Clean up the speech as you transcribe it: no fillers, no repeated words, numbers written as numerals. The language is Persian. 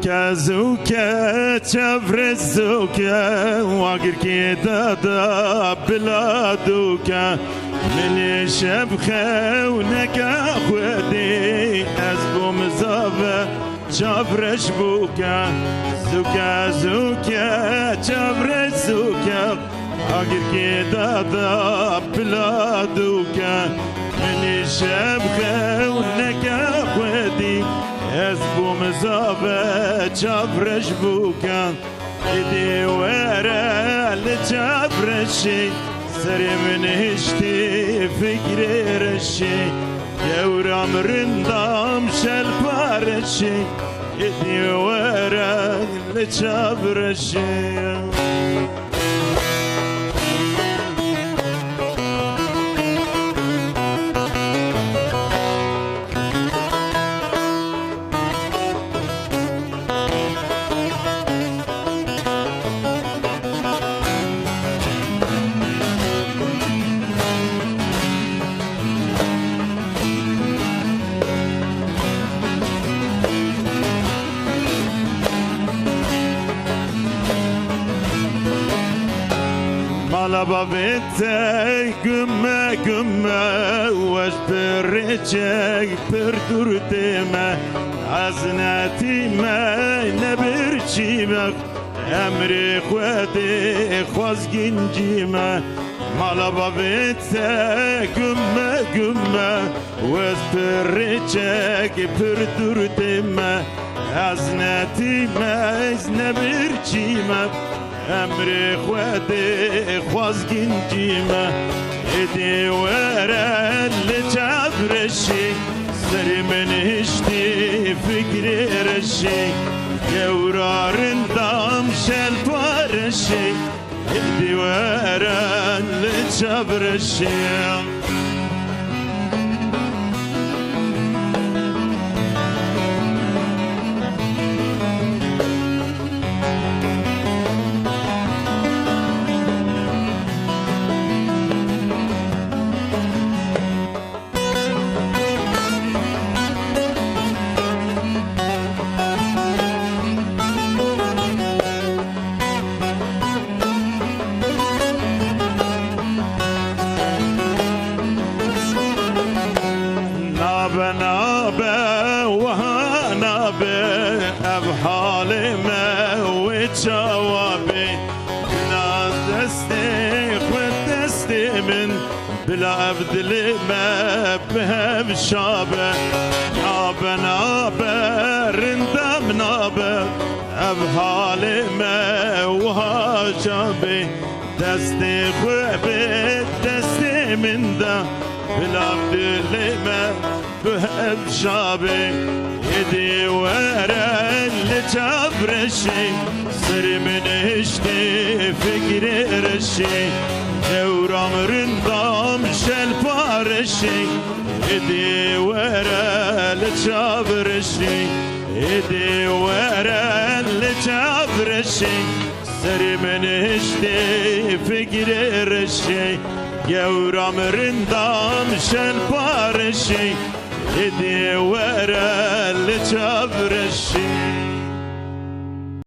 زوكا زوكا تشفر الزوكا واقر كيدا دا بلادوكا من شبخة ونكا خودي أزبو مزافة تشفر شبوكا زوكا زوكا تشفر الزوكا واقر كيدا دا بلادوكا من شبخة ونكا خودي أزبو مزافة تشفر شبوكا إدي ورا لتشفر الشي سري من هشتي فكري رشي يورا مرندام شلبار الشي إدي ورا لتشفر الشي Malaba vete gümme gümme Vaş perrecek perdurteme Aznetime ne bir çimek Emri khwedi khwazgincime Malaba vete gümme gümme Vaş perrecek perdurteme Aznetime ne bir çimek أمري خوادي خوازقين جيما إدي ورا اللي جابر الشي سري من هشتي فكري رشي يورا رندام شلفار الشي إدي ورا اللي جابر الشي نابه وهانابه أبحالي ما وجوابي بلا دستي خود دستي من بلا أبدلي ما بهم شابه نابه رندم نابه أبحالي ما وهاجابي دستي خود دستي من ده بلا أبدلي ما بهم شابي يدي ورا اللي جابر الشي سري من هشتي فكري رشي دورا مرندام شلفار الشي يدي ورا اللي جابر الشي يدي ورا اللي جابر الشي سري من هشتي فكري رشي يورا مرندام شلفار الشي إدي ورا اللي جابر الشي